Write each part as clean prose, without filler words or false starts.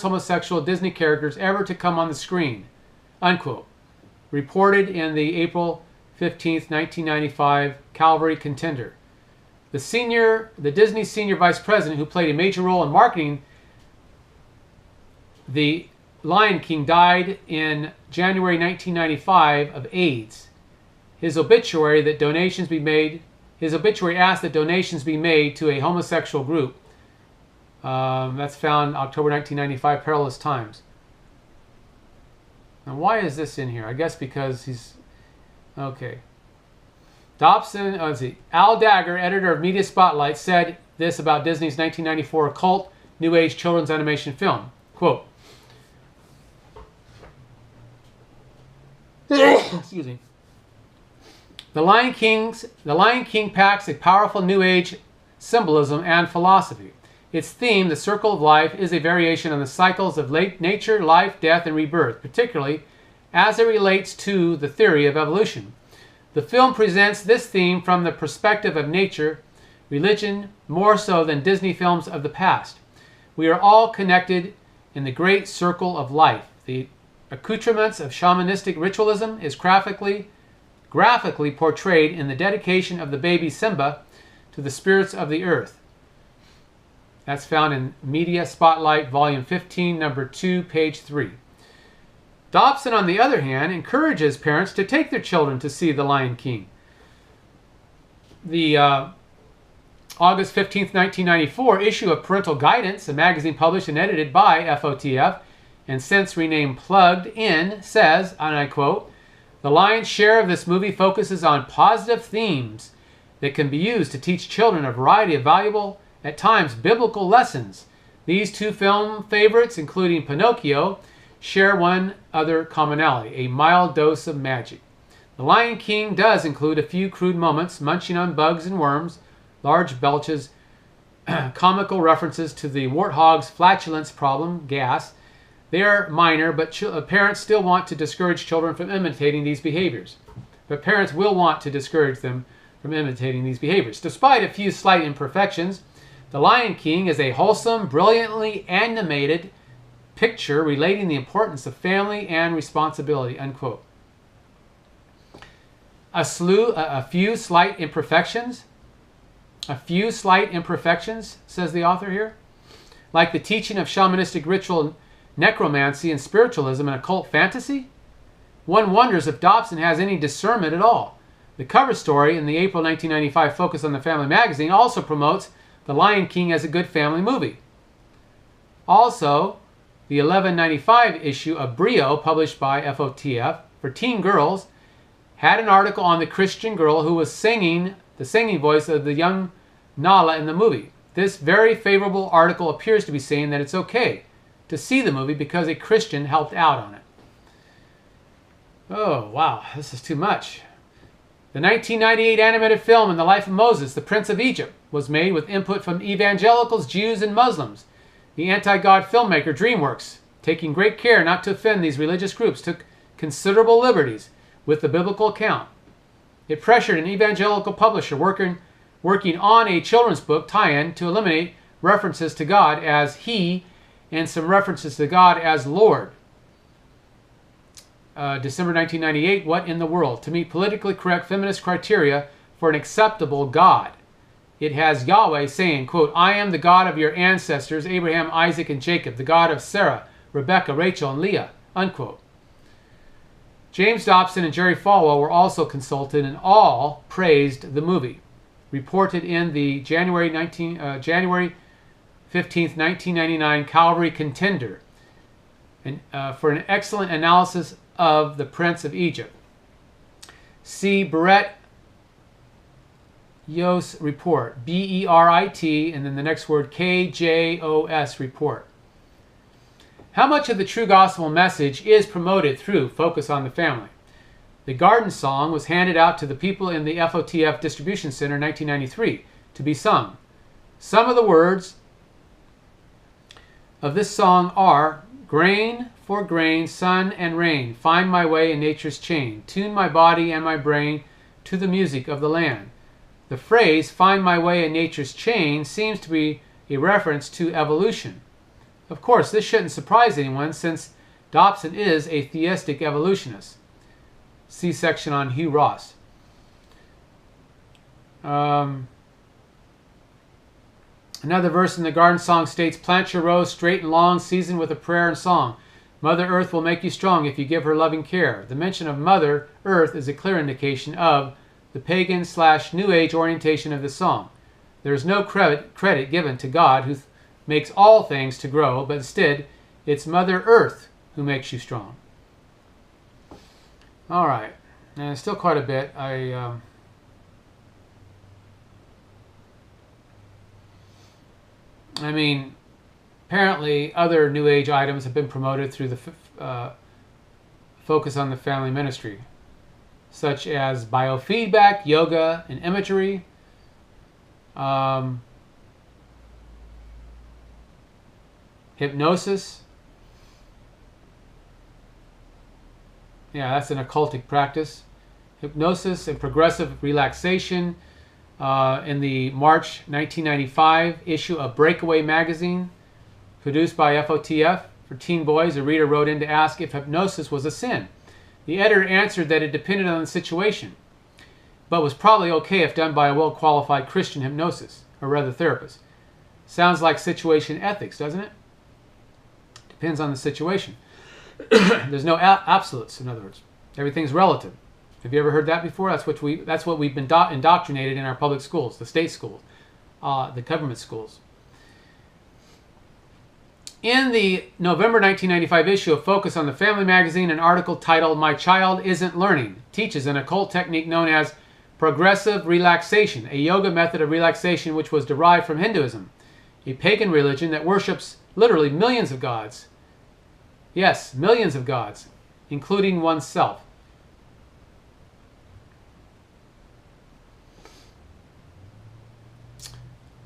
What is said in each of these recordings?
homosexual Disney characters ever to come on the screen, unquote. Reported in the April 15th, 1995 Calvary Contender. The Disney senior vice president who played a major role in marketing The Lion King died in January 1995 of AIDS. His obituary asked that donations be made to a homosexual group. That's found October 1995, Perilous Times. Now, why is this in here? I guess because he's... Okay. Dobson, Al Dagger, editor of Media Spotlight, said this about Disney's 1994 occult New Age children's animation film. Quote, excuse me. The Lion King packs a powerful New Age symbolism and philosophy. Its theme, the circle of life, is a variation on the cycles of nature, life, death, and rebirth, particularly as it relates to the theory of evolution. The film presents this theme from the perspective of nature, religion, more so than Disney films of the past. We are all connected in the great circle of life. The accoutrements of shamanistic ritualism is graphically portrayed in the dedication of the baby Simba to the spirits of the earth. That's found in Media Spotlight, Volume 15, Number 2, page 3. Dobson, on the other hand, encourages parents to take their children to see The Lion King. The August 15, 1994 issue of Parental Guidance, a magazine published and edited by FOTF, and since renamed Plugged In, says, and I quote, "The lion's share of this movie focuses on positive themes that can be used to teach children a variety of valuable, at times biblical lessons. These two film favorites, including Pinocchio, share one other commonality, a mild dose of magic. The Lion King does include a few crude moments, munching on bugs and worms, large belches, comical references to the warthog's flatulence problem, gas. They are minor, but parents still want to discourage children from imitating these behaviors. But parents will want to discourage them from imitating these behaviors. Despite a few slight imperfections, The Lion King is a wholesome, brilliantly animated picture relating the importance of family and responsibility," unquote. A few slight imperfections, says the author here, like the teaching of shamanistic ritual necromancy and spiritualism and occult fantasy? One wonders if Dobson has any discernment at all. The cover story in the April 1995 Focus on the Family magazine also promotes The Lion King as a good family movie. Also, the 1195 issue of Brio, published by FOTF for teen girls, had an article on the Christian girl who was singing the singing voice of the young Nala in the movie. This very favorable article appears to be saying that it's okay to see the movie because a Christian helped out on it. Oh, wow, this is too much. The 1998 animated film In the Life of Moses, The Prince of Egypt, was made with input from evangelicals, Jews, and Muslims. The anti-God filmmaker DreamWorks, taking great care not to offend these religious groups, took considerable liberties with the biblical account. It pressured an evangelical publisher working on a children's book tie-in to eliminate references to God as He and some references to God as Lord. December 1998, What in the World? To meet politically correct feminist criteria for an acceptable God. It has Yahweh saying, quote, "I am the God of your ancestors, Abraham, Isaac, and Jacob, the God of Sarah, Rebekah, Rachel, and Leah," unquote. James Dobson and Jerry Falwell were also consulted and all praised the movie. Reported in the January 15th, 1999 Calvary Contender for an excellent analysis of The Prince of Egypt. See Brett Yos report, BERIT, and then the next word KJOS report. How much of the true gospel message is promoted through Focus on the Family? The Garden Song was handed out to the people in the FOTF Distribution Center in 1993 to be sung. Some of the words of this song are: grain for grain, sun and rain, find my way in nature's chain, tune my body and my brain to the music of the land. The phrase, find my way in nature's chain, seems to be a reference to evolution. Of course, this shouldn't surprise anyone since Dobson is a theistic evolutionist. See section on Hugh Ross. Another verse in the Garden Song states, "Plant your rose straight and long, seasoned with a prayer and song. Mother Earth will make you strong if you give her loving care." The mention of Mother Earth is a clear indication of the pagan/New Age orientation of the song. There is no credit given to God who makes all things to grow, but instead it's Mother Earth who makes you strong. All right, and still quite a bit. I mean, apparently other New Age items have been promoted through the focus on the family ministry, such as biofeedback, yoga, and imagery. Hypnosis. Yeah, that's an occultic practice. Hypnosis and progressive relaxation. In the March 1995 issue of Breakaway magazine, produced by FOTF for teen boys, a reader wrote in to ask if hypnosis was a sin. The editor answered that it depended on the situation, but was probably okay if done by a well-qualified Christian hypnosis, or rather therapist. Sounds like situation ethics, doesn't it? Depends on the situation. There's no absolutes, in other words. Everything's relative. Have you ever heard that before? That's what we've been indoctrinated in our public schools, the state schools, the government schools. In the November 1995 issue of Focus on the Family magazine, an article titled "My Child Isn't Learning" teaches an occult technique known as progressive relaxation, a yoga method of relaxation which was derived from Hinduism, a pagan religion that worships literally millions of gods. Yes, millions of gods, including oneself.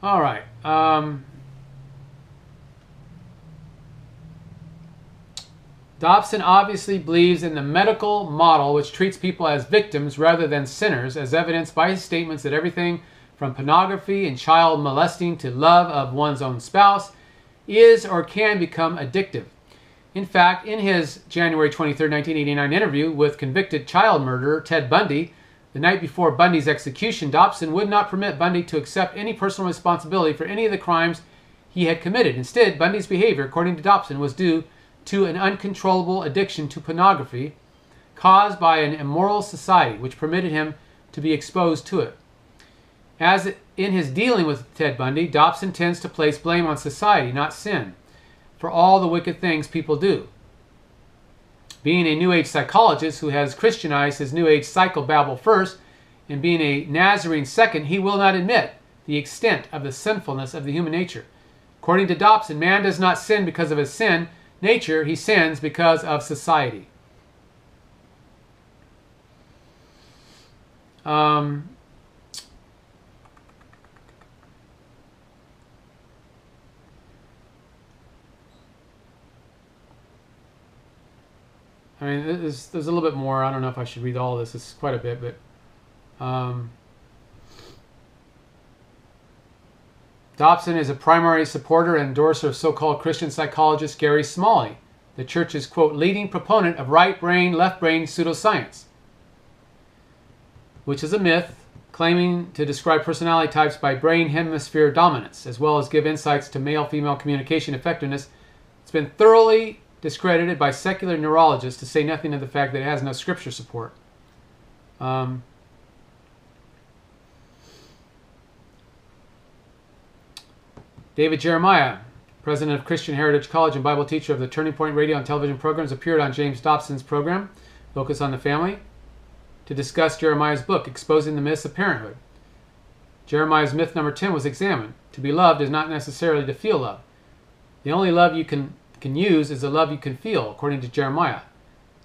All right. Dobson obviously believes in the medical model, which treats people as victims rather than sinners, as evidenced by his statements that everything from pornography and child molesting to love of one's own spouse is or can become addictive. In fact, in his January 23, 1989 interview with convicted child murderer Ted Bundy, the night before Bundy's execution, Dobson would not permit Bundy to accept any personal responsibility for any of the crimes he had committed. Instead, Bundy's behavior, according to Dobson, was due to an uncontrollable addiction to pornography caused by an immoral society which permitted him to be exposed to it. As in his dealing with Ted Bundy, Dobson tends to place blame on society, not sin, for all the wicked things people do. Being a New Age psychologist who has Christianized his New Age psychobabble first, and being a Nazarene second, he will not admit the extent of the sinfulness of the human nature. According to Dobson, man does not sin because of his sin nature, he sins because of society. I mean, there's a little bit more. I don't know if I should read all this. It's quite a bit, but Dobson is a primary supporter and endorser of so-called Christian psychologist Gary Smalley, the church's, quote, leading proponent of right brain, left brain pseudoscience, which is a myth claiming to describe personality types by brain hemisphere dominance, as well as give insights to male-female communication effectiveness. It's been thoroughly discredited by secular neurologists, to say nothing of the fact that it has no scripture support. David Jeremiah, president of Christian Heritage College and Bible teacher of the Turning Point radio and television programs, appeared on James Dobson's program, Focus on the Family, to discuss Jeremiah's book, Exposing the Myths of Parenthood. Jeremiah's myth number 10 was examined. To be loved is not necessarily to feel love. The only love you can use is the love you can feel, according to Jeremiah.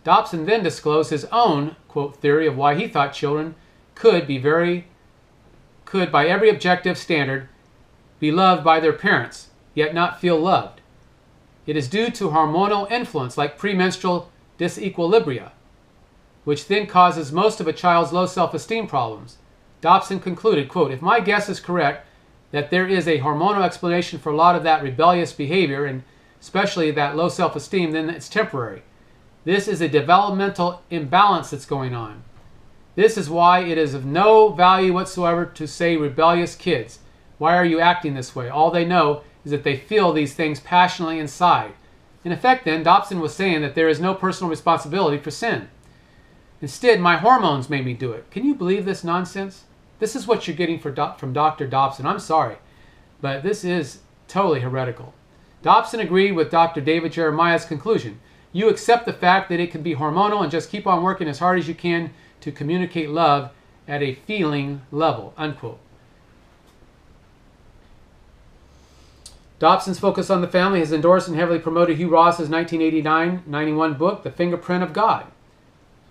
Dobson then disclosed his own, quote, theory of why he thought children could, by every objective standard, be loved by their parents, yet not feel loved. It is due to hormonal influence like premenstrual disequilibria, which then causes most of a child's low self-esteem problems. Dobson concluded, quote, if my guess is correct, that there is a hormonal explanation for a lot of that rebellious behavior and especially that low self-esteem, then it's temporary. This is a developmental imbalance that's going on. This is why it is of no value whatsoever to say rebellious kids. Why are you acting this way? All they know is that they feel these things passionately inside. In effect, then, Dobson was saying that there is no personal responsibility for sin. Instead, my hormones made me do it. Can you believe this nonsense? This is what you're getting from Dr. Dobson. I'm sorry, but this is totally heretical. Dobson agreed with Dr. David Jeremiah's conclusion. You accept the fact that it can be hormonal and just keep on working as hard as you can to communicate love at a feeling level, unquote. Dobson's focus on the family has endorsed and heavily promoted Hugh Ross's 1989-91 book, The Fingerprint of God,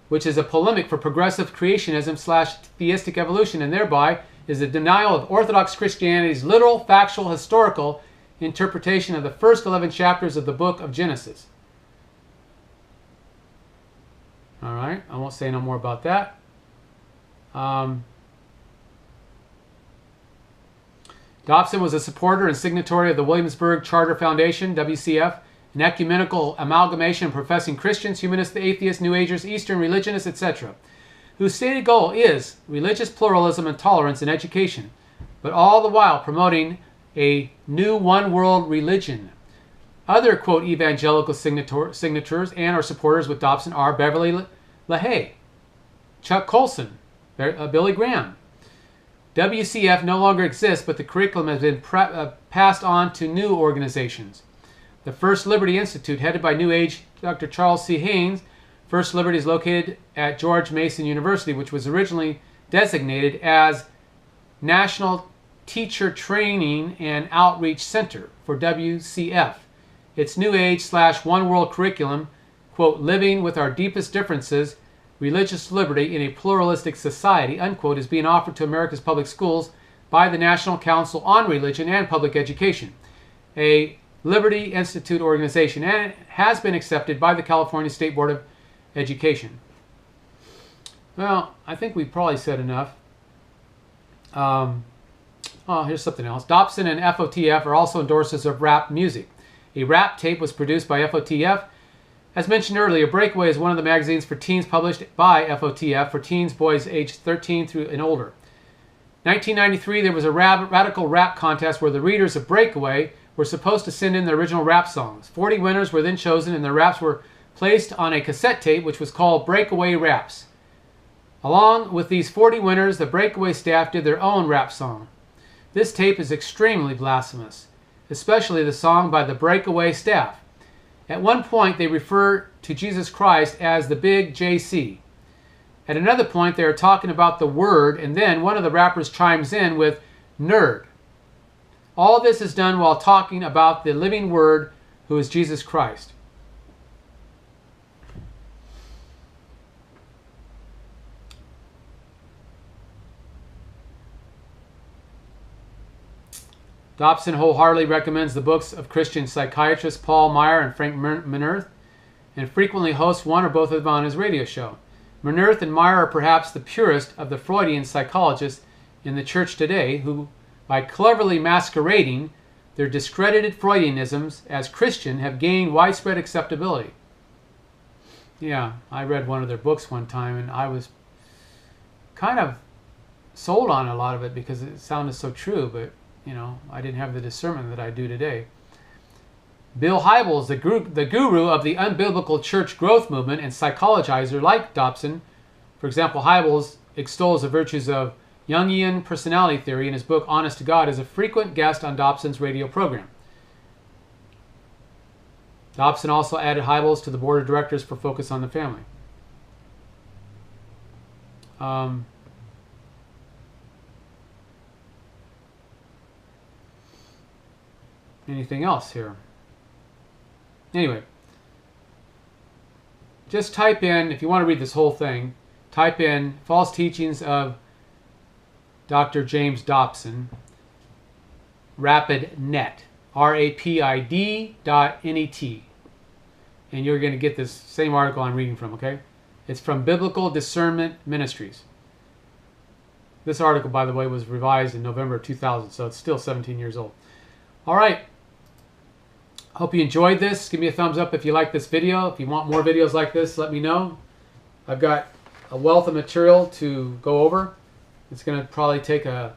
which is a polemic for progressive creationism / theistic evolution, and thereby is a denial of Orthodox Christianity's literal, factual, historical interpretation of the first 11 chapters of the book of Genesis. All right, I won't say no more about that. Dobson was a supporter and signatory of the Williamsburg Charter Foundation, WCF, an ecumenical amalgamation of professing Christians, humanists, atheists, New Agers, Eastern religionists, etc., whose stated goal is religious pluralism and tolerance in education, but all the while promoting a new one-world religion. Other, quote, evangelical signatures and or supporters with Dobson are Beverly LaHaye, Chuck Colson, Billy Graham. WCF no longer exists, but the curriculum has been passed on to new organizations. The First Liberty Institute, headed by New Age Dr. Charles C. Haynes. First Liberty is located at George Mason University, which was originally designated as National Teacher Training and Outreach Center for WCF. Its New Age / One World curriculum, quote, living with our deepest differences, religious liberty in a pluralistic society, unquote, is being offered to America's public schools by the National Council on Religion and Public Education, a Liberty Institute organization, and it has been accepted by the California State Board of Education. Well, I think we've probably said enough. Here's something else. Dobson and FOTF are also endorsers of rap music. A rap tape was produced by FOTF. As mentioned earlier, Breakaway is one of the magazines for teens published by FOTF for teens, boys aged 13 through and older. 1993, there was a radical rap contest where the readers of Breakaway were supposed to send in their original rap songs. 40 winners were then chosen, and their raps were placed on a cassette tape, which was called Breakaway Raps. Along with these 40 winners, the Breakaway staff did their own rap song. This tape is extremely blasphemous, especially the song by the Breakaway staff. At one point, they refer to Jesus Christ as the Big JC. At another point, they are talking about the Word, and then one of the rappers chimes in with nerd. All this is done while talking about the living Word, who is Jesus Christ. Dobson wholeheartedly recommends the books of Christian psychiatrists Paul Meyer and Frank Minerth, and frequently hosts one or both of them on his radio show. Minerth and Meyer are perhaps the purest of the Freudian psychologists in the church today, who, by cleverly masquerading their discredited Freudianisms as Christian, have gained widespread acceptability. Yeah, I read one of their books one time, and I was kind of sold on a lot of it because it sounded so true, but you know, I didn't have the discernment that I do today. Bill Hybels, the guru of the unbiblical church growth movement and psychologizer like Dobson. For example, Hybels extols the virtues of Jungian personality theory in his book Honest to God, is a frequent guest on Dobson's radio program. Dobson also added Hybels to the board of directors for Focus on the Family. Anything else here? Anyway, just type in, if you want to read this whole thing, type in false teachings of Dr. James Dobson, RapidNet, RAPID.net, and you're going to get this same article I'm reading from, okay? It's from Biblical Discernment Ministries. This article, by the way, was revised in November of 2000, so it's still 17 years old. All right. Hope you enjoyed this. Give me a thumbs up if you like this video. If you want more videos like this, let me know. I've got a wealth of material to go over. It's going to probably take a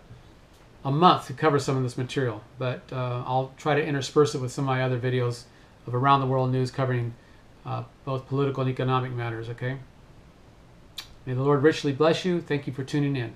month to cover some of this material, but I'll try to intersperse it with some of my other videos of around the world news covering both political and economic matters, okay? May the Lord richly bless you. Thank you for tuning in.